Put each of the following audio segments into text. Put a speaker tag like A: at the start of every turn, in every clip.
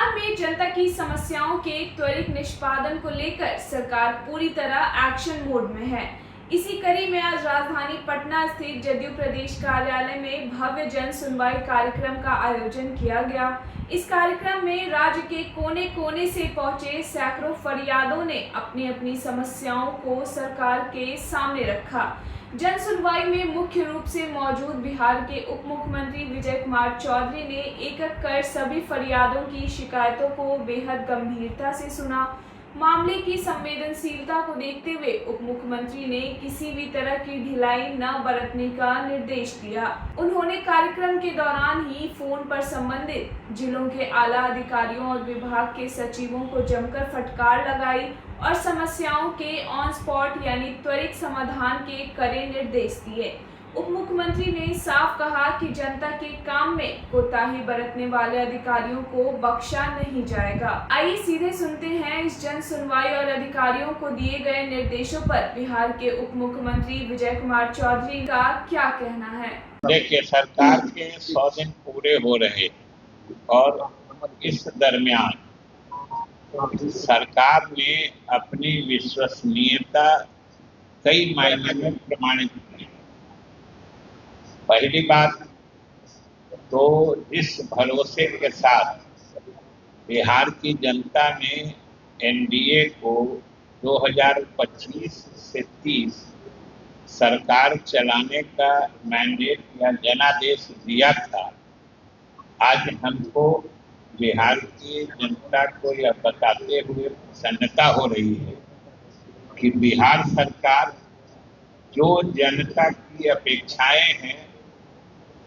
A: बिहार में जनता की समस्याओं के त्वरित निष्पादन को लेकर सरकार पूरी तरह एक्शन मोड में है। इसी कड़ी में आज राजधानी पटना स्थित जदयू प्रदेश कार्यालय में भव्य जन सुनवाई कार्यक्रम का आयोजन किया गया। इस कार्यक्रम में राज्य के कोने कोने से पहुंचे सैकड़ों फरियादों ने अपनी अपनी समस्याओं को सरकार के सामने रखा। जन सुनवाई में मुख्य रूप से मौजूद बिहार के उप मुख्यमंत्री विजय कुमार चौधरी ने एक एक कर सभी फरियादों की शिकायतों को बेहद गंभीरता से सुना। मामले की संवेदनशीलता को देखते हुए उप मुख्यमंत्री ने किसी भी तरह की ढिलाई न बरतने का निर्देश दिया। उन्होंने कार्यक्रम के दौरान ही फोन पर संबंधित जिलों के आला अधिकारियों और विभाग के सचिवों को जमकर फटकार लगाई और समस्याओं के ऑन स्पॉट यानी त्वरित समाधान के कड़े निर्देश दिए। उप मुख्यमंत्री ने साफ कहा कि जनता के काम में कोताही बरतने वाले अधिकारियों को बख्शा नहीं जाएगा। आइए सीधे सुनते हैं इस जन सुनवाई और अधिकारियों को दिए गए निर्देशों पर बिहार के उप मुख्यमंत्री विजय कुमार चौधरी का क्या कहना है।
B: देखिए, सरकार के 100 दिन पूरे हो रहे और इस दरमियान सरकार ने अपनी विश्वसनीयता कई मायने में प्रमाणित की। पहली बात तो इस भरोसे के साथ बिहार की जनता ने एनडीए को 2025 से 30 सरकार चलाने का मैंडेट या जनादेश दिया था। आज हमको बिहार की जनता को यह बताते हुए प्रसन्नता हो रही है कि बिहार सरकार जो जनता की अपेक्षाएं हैं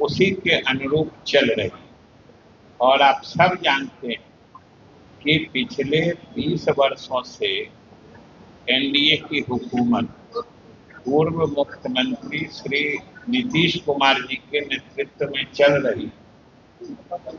B: उसी के अनुरूप चल रही। और आप सब जानते हैं कि पिछले 20 वर्षों से एनडीए की हुकूमत पूर्व मुख्यमंत्री श्री नीतीश कुमार जी के नेतृत्व में चल रही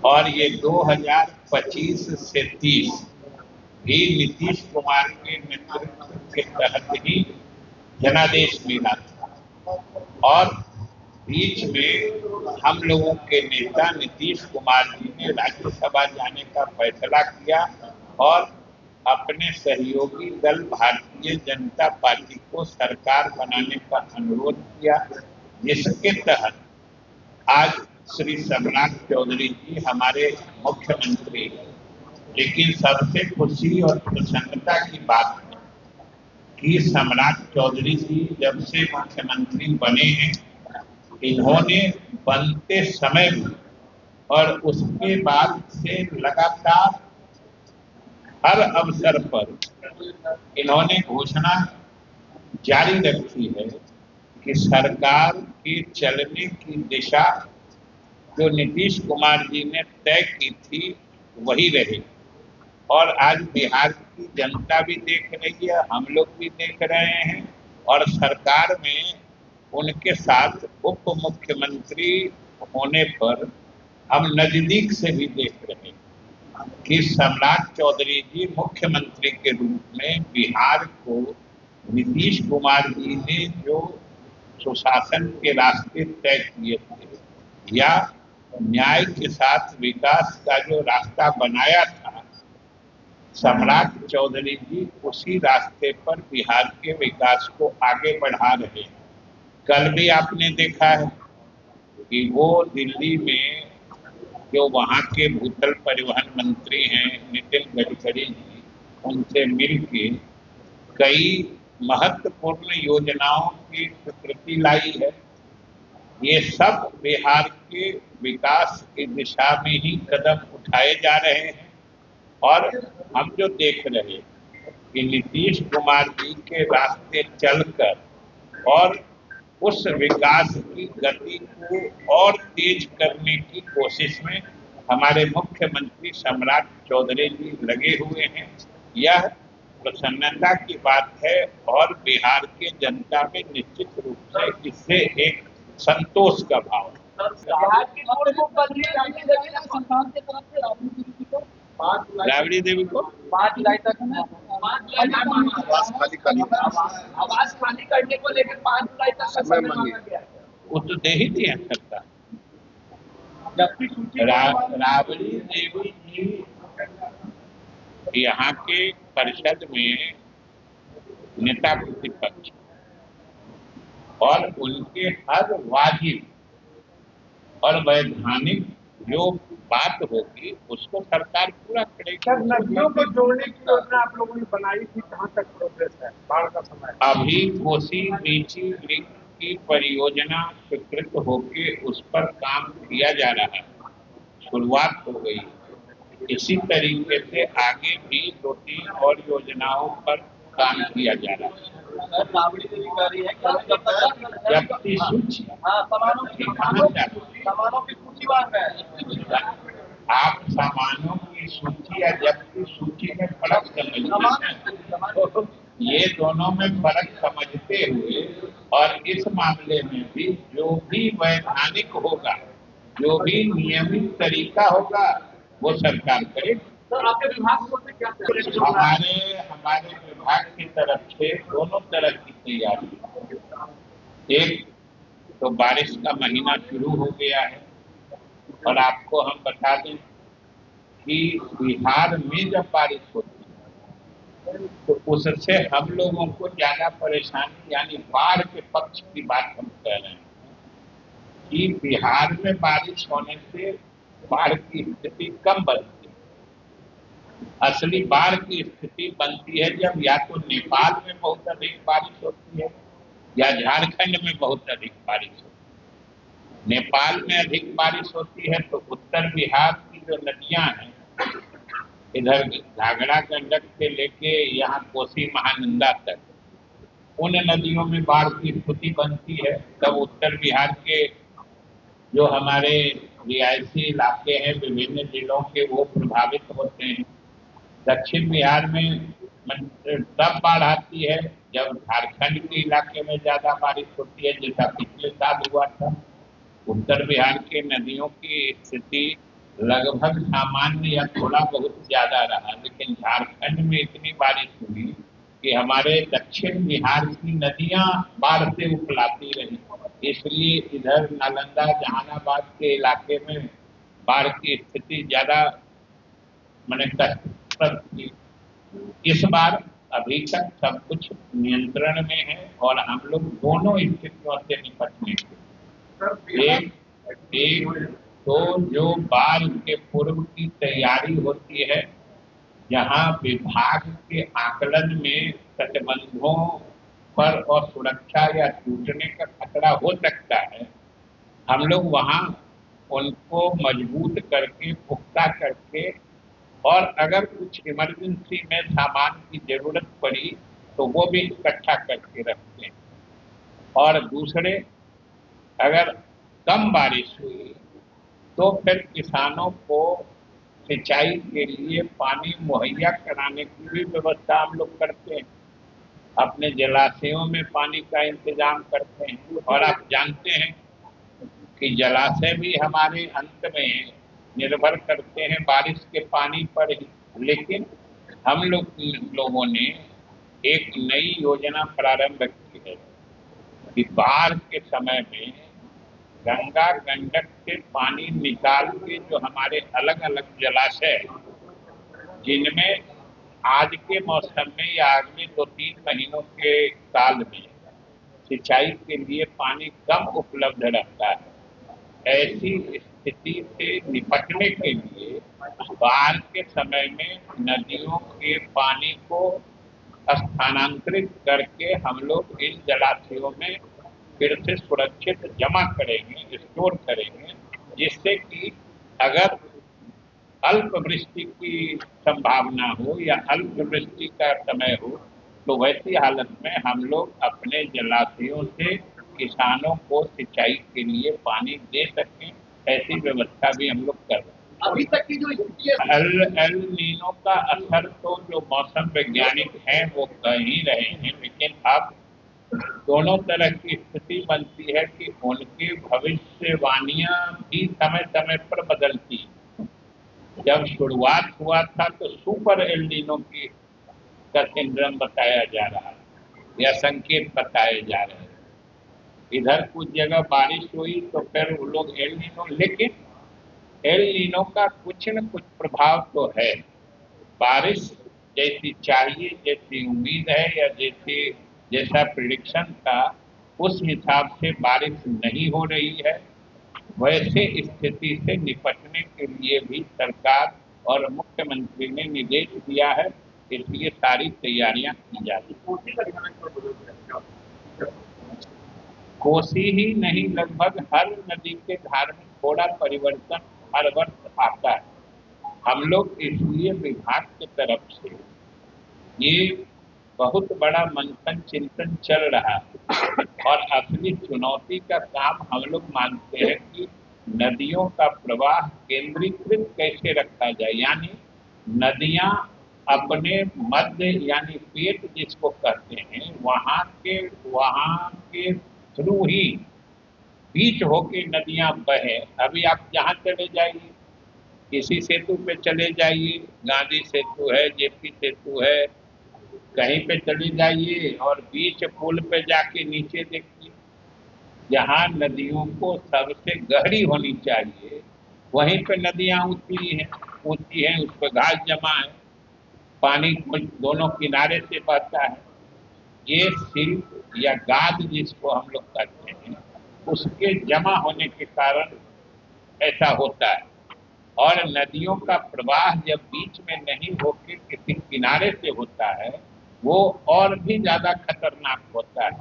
B: और ये 2025 से 30 भी नीतीश कुमार के नेतृत्व के तहत ही जनादेश मिला था। और बीच में हम लोगों के नेता नीतीश कुमार जी ने राज्यसभा जाने का फैसला किया और अपने सहयोगी दल भारतीय जनता पार्टी को सरकार बनाने का अनुरोध किया, जिसके तहत आज श्री सम्राट चौधरी जी हमारे मुख्यमंत्री। लेकिन सबसे खुशी और प्रसन्नता की बात है कि सम्राट चौधरी जी जब से मुख्यमंत्री बने हैं, इन्होंने बनते समय भी और उसके बाद से लगातार हर अवसर पर इन्होंने घोषणा जारी रखी है कि सरकार के चलने की दिशा जो नीतीश कुमार जी ने तय की थी वही रही। और आज बिहार की जनता भी देख रही है, हम लोग भी देख रहे हैं और सरकार में उनके साथ उप मुख्यमंत्री होने पर हम नजदीक से भी देख रहे हैं कि सम्राट चौधरी जी मुख्यमंत्री के रूप में बिहार को नीतीश कुमार जी ने जो सुशासन के रास्ते तय किए थे या न्याय के साथ विकास का जो रास्ता बनाया था, सम्राट चौधरी जी उसी रास्ते पर बिहार के विकास को आगे बढ़ा रहे हैं। कल भी आपने देखा है कि वो दिल्ली में जो वहाँ के भूतल परिवहन मंत्री हैं नितिन गडकरी जी, उनसे मिलके कई महत्वपूर्ण योजनाओं की स्वीकृति लाई है। ये सब बिहार के विकास की दिशा में ही कदम उठाए जा रहे हैं। और हम जो देख रहे हैं कि नीतीश कुमार जी के रास्ते चलकर और उस विकास की गति को और तेज करने की कोशिश में हमारे मुख्यमंत्री सम्राट चौधरी जी लगे हुए हैं, यह प्रसन्नता की बात है। और बिहार के जनता में निश्चित रूप से इससे एक संतोष का भाव है। राबड़ी देवी को
C: 5 जुलाई तक आवास खाली करने को लेकर 5 जुलाई तक समय मांगा गया है।
B: वो तो दे ही दिया सरकार। राबड़ी देवी जी यहाँ के परिषद में नेता प्रतिपक्ष और उनके हर वाजिब और वैधानिक जो बात होगी उसको सरकार पूरा करेगी।
D: सर, नदियों को जोड़ने की योजना आप लोगों ने बनाई थी, कहाँ तक प्रोग्रेस है? बाढ़ का समय
B: अभी कोसी नीची लिंक की परियोजना स्वीकृत होके उस पर काम किया जा रहा है, शुरुआत हो गई। इसी तरीके से आगे भी 2-3 और योजनाओं पर काम किया जा रहा है।
C: राबड़ी अधिकारी है
B: जब्ती सूची
C: सामानों की सूची मांग रहे हैं।
B: आप सामानों की सूची या जब्ती सूची में फर्क समझते हैं, ये दोनों में फर्क समझते हुए और इस मामले में भी जो भी वैधानिक होगा, जो भी नियमित तरीका होगा वो सरकार करेगी।
C: तो आपके विभाग को क्या
B: हमारे विभाग की तरफ से दोनों तरह की तैयारी। एक तो बारिश का महीना शुरू हो गया है और आपको हम बता दें कि बिहार में जब बारिश होती है तो उससे हम लोगों को ज्यादा परेशानी, यानी बाढ़ के पक्ष की बात हम कह रहे हैं कि बिहार में बारिश होने से बाढ़ की स्थिति कम बनती है। असली बाढ़ की स्थिति बनती है जब या तो नेपाल में बहुत अधिक बारिश होती है या झारखंड में बहुत अधिक बारिश होती है। नेपाल में अधिक बारिश होती है तो उत्तर बिहार की जो नदियां हैं, इधर घाघरा गंडक से लेके यहाँ कोसी महानंदा तक, उन नदियों में बाढ़ की स्थिति बनती है। तब उत्तर बिहार के जो हमारे रिहायशी इलाके हैं विभिन्न जिलों के, वो प्रभावित होते हैं। दक्षिण बिहार में तब बाढ़ आती है जब झारखंड के इलाके में ज्यादा बारिश होती है, जैसा पिछले साल हुआ था। उत्तर बिहार के नदियों की स्थिति लगभग सामान्य या थोड़ा बहुत ज्यादा रहा, लेकिन झारखंड में इतनी बारिश हुई कि हमारे दक्षिण बिहार की नदियां बाढ़ से उफलाती रही। इसलिए इधर नालंदा जहानाबाद के इलाके में बाढ़ की स्थिति ज्यादा कष्टप्रद थी। इस बार अभी तक सब कुछ नियंत्रण में है और हम लोग दोनों स्थितियों से निपटने के एक तो जो बाढ़ के पूर्व की तैयारी होती है, जहां विभाग के आकलन में तटबंधों पर और सुरक्षा या टूटने का खतरा हो सकता है, हम लोग वहां उनको मजबूत करके, पुख्ता करके, और अगर कुछ इमरजेंसी में सामान की जरूरत पड़ी तो वो भी इकट्ठा करके रखते हैं। और दूसरे, अगर कम बारिश हुई तो फिर किसानों को सिंचाई के लिए पानी मुहैया कराने की भी व्यवस्था हम लोग करते हैं। अपने जलाशयों में पानी का इंतजाम करते हैं और आप जानते हैं कि जलाशय भी हमारे अंत में निर्भर करते हैं बारिश के पानी पर ही। लेकिन हम लोगों ने एक नई योजना प्रारंभ की है कि बाढ़ के समय में गंगा गंडक से पानी निकाल के जो हमारे अलग अलग जलाशय, जिनमें आज के मौसम में या अगले 2-3 महीनों के काल में सिंचाई के लिए पानी कम उपलब्ध रहता है, ऐसी स्थिति से निपटने के लिए बाढ़ के समय में नदियों के पानी को स्थानांतरित करके हम लोग इन जलाशयों में फिर से सुरक्षित जमा करेंगे, स्टोर करेंगे, जिससे कि अगर अल्प वृष्टि की संभावना हो या अल्प वृष्टि का समय हो तो वैसी हालत में हम लोग अपने जलाशयों से किसानों को सिंचाई के लिए पानी दे सकें, ऐसी व्यवस्था भी हम लोग कर रहे हैं।
C: अभी तक की जो स्थिति है,
B: एल नीनो का असर तो जो मौसम वैज्ञानिक हैं वो कह ही रहे हैं, लेकिन अब दोनों तरह की स्थिति बनती है कि उनकी भविष्यवाणियां भी समय समय पर बदलती। जब शुरुआत हुआ था तो सुपर एल नीनो की का सिंड्रोम बताया जा रहा है या संकेत बताए जा रहे हैं। इधर कुछ जगह बारिश हुई तो फिर वो लोग एल नीनो, लेकिन एल नीनो का कुछ न कुछ प्रभाव तो है। बारिश जैसी चाहिए, जैसी उम्मीद है या जैसा प्रिडिक्शन था, उस हिसाब से बारिश नहीं हो रही है। वैसे स्थिति से निपटने के लिए भी सरकार और मुख्यमंत्री ने निर्देश दिया है, इसलिए सारी तैयारियां की जा रही हैं। कोसी ही नहीं, लगभग हर नदी के धार में थोड़ा परिवर्तन हर वर्ष आता है। हम लोग इसलिए विभाग की तरफ से ये बहुत बड़ा मंथन चिंतन चल रहा है और असली चुनौती का काम हम लोग मानते हैं कि नदियों का प्रवाह केंद्रीकृत कैसे रखा जाए, यानी नदियां अपने मध्य यानी पेट जिसको कहते हैं वहां के थ्रू ही बीच होके नदियां बहे। अभी आप जहां चले जाइए, किसी सेतु पे चले जाइए, गांधी सेतु है, जेपी सेतु है, कहीं पे चले जाइए और बीच पुल पे जाके नीचे देखिए, जहां नदियों को सबसे गहरी होनी चाहिए वहीं पे नदियां ऊंची हैं, उस पर घास जमा है, पानी दोनों किनारे से बहता है। ये सिल्क या गाद जिसको हम लोग कहते हैं, उसके जमा होने के कारण ऐसा होता है। और नदियों का प्रवाह जब बीच में नहीं होकर किसी किनारे से होता है, वो और भी ज्यादा खतरनाक होता है,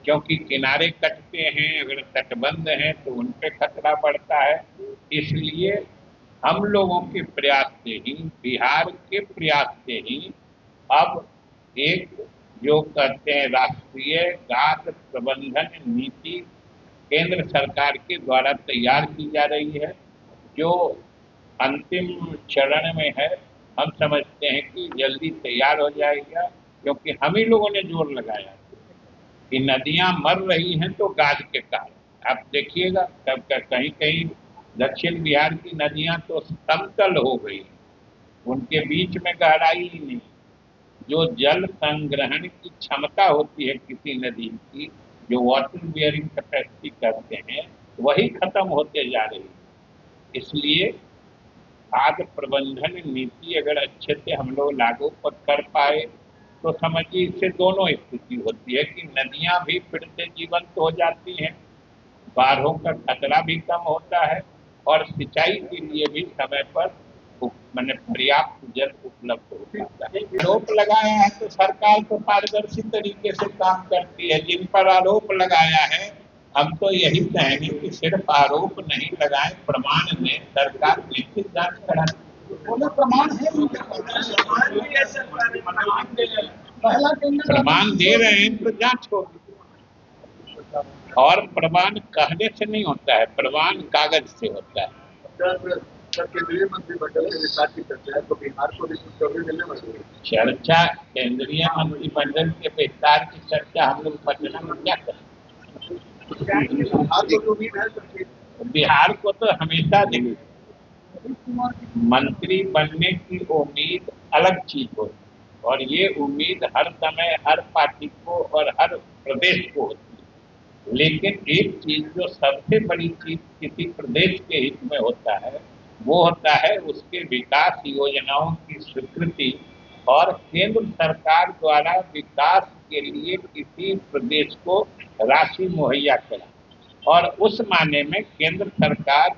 B: क्योंकि किनारे कटते हैं, अगर तटबंध हैं तो उन पे खतरा बढ़ता है। इसलिए हम लोगों के प्रयास से ही, बिहार के प्रयास से ही अब एक जो कहते हैं राष्ट्रीय गाद प्रबंधन नीति केंद्र सरकार के द्वारा तैयार की जा रही है, जो अंतिम चरण में है। हम समझते हैं कि जल्दी तैयार हो जाएगा, क्योंकि हम ही लोगों ने जोर लगाया कि नदियां मर रही हैं तो गाद के कारण। आप देखिएगा तब कहीं कहीं दक्षिण बिहार की नदियां तो समतल हो गई, उनके बीच में गहराई ही नहीं। जो जल संग्रहण की क्षमता होती है किसी नदी की, जो वाटर बियरिंग कैपेसिटी करते हैं, वही खत्म होते जा रही है। इसलिए खाद्य प्रबंधन नीति अगर अच्छे से हम लोग लागू कर पाए तो समझिए इससे दोनों स्थिति होती है कि नदियां भी फिर से जीवंत हो जाती हैं, बाढ़ों का खतरा भी कम होता है और सिंचाई के लिए भी समय पर मैंने पर्याप्त जल उपलब्ध हो जाता है। आरोप लगाया है तो सरकार तो पारदर्शी तरीके से काम करती है। जिन पर आरोप लगाया है, हम तो यही कहेंगे कि सिर्फ आरोप नहीं लगाए, प्रमाण में सरकार निश्चित जांच कराए। प्रमाण दे रहे हैं तो जांच होगी, और प्रमाण कहने से नहीं होता है, प्रमाण कागज से होता है।
D: केंद्रीय मंत्रिमंडल के विस्तार की चर्चा है, तो बिहार को भी खुशखबरी मिलने वाली है।
B: चर्चा केंद्रीय मंत्रिमंडल के विस्तार की चर्चा हम लोग पटना में क्या करें? बिहार को तो हमेशा दी मंत्री बनने की उम्मीद अलग चीज होती है, और ये उम्मीद हर समय हर पार्टी को और हर प्रदेश को होती है। लेकिन एक चीज जो सबसे बड़ी चीज किसी प्रदेश के हित में होता है, वो होता है उसके विकास योजनाओं की स्वीकृति और केंद्र सरकार द्वारा विकास के लिए किसी प्रदेश को राशि मुहैया करा। और उस माने में केंद्र सरकार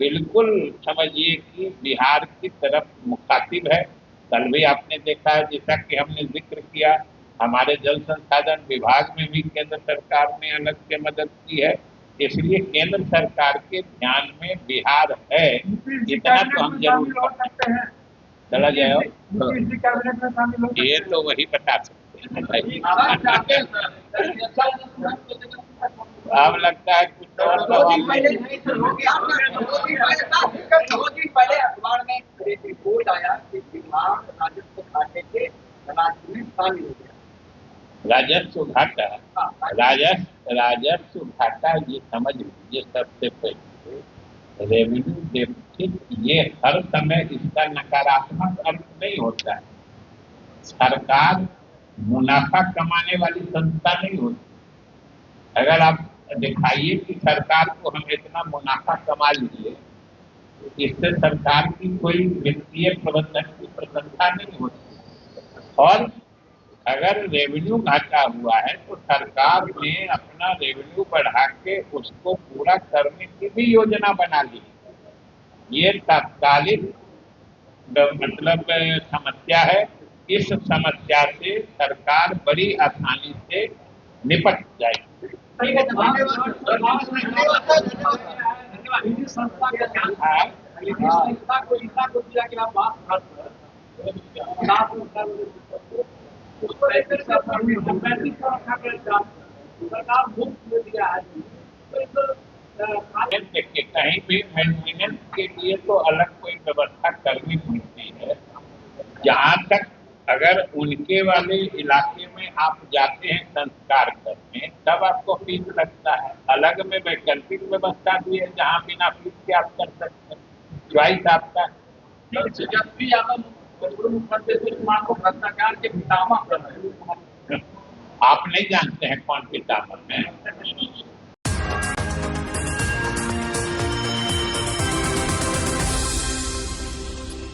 B: बिल्कुल समझिए कि बिहार की तरफ मुखातिब है। कल भी आपने देखा है, जैसा कि हमने जिक्र किया, हमारे जल संसाधन विभाग में भी केंद्र सरकार ने अलग से मदद की है। इसलिए केंद्र सरकार के ध्यान में बिहार है, इतना तो हम जरूर सकते हैं। चला जाए ये तो वही बता सकते हैं। अब लगता है कुछ और
C: पहले अखबार में एक रिपोर्ट आया कि बिहार राजस्व घाटे के में शामिल हो गया।
B: राजस्व घाटा ये समझ लीजिए, सबसे पहले रेवेन्यू डेफिसिट, ये हर समय इसका नकारात्मक अर्थ नहीं होता है। सरकार मुनाफा कमाने वाली संस्था नहीं होती। अगर आप दिखाइए कि सरकार को हम इतना मुनाफा कमा लिए इससे सरकार की कोई वित्तीय प्रबंधन की प्रशंसा नहीं होती। और अगर रेवेन्यू घाटा हुआ है तो सरकार ने अपना रेवेन्यू बढ़ा के उसको पूरा करने की भी योजना बना ली। ये तात्कालिक मतलब समस्या है। इस समस्या से सरकार बड़ी आसानी से निपट जाएगी।
C: ठीक है, धन्यवाद। निजी संस्था का ध्यान है, निजी संस्था को दिया कि आप बात कर उसको लेकर सरकार मुफ्त में दिया है।
B: देखिए, कहीं भी मेंटेनेंस के लिए तो अलग कोई व्यवस्था करनी पड़ती है। जहाँ तक अगर उनके वाले इलाके में आप जाते हैं संस्कार करने, तब आपको फीस लगता है। अलग में वैकल्पिक व्यवस्था भी है जहाँ बिना फीस के आप कर सकते हैं, च्वाइस आपका।
C: तेजस्वी यादव मुख्यमंत्री को भ्रष्टाचार के पितामह कर रहे हैं।
B: आप नहीं जानते हैं कौन पितामह है।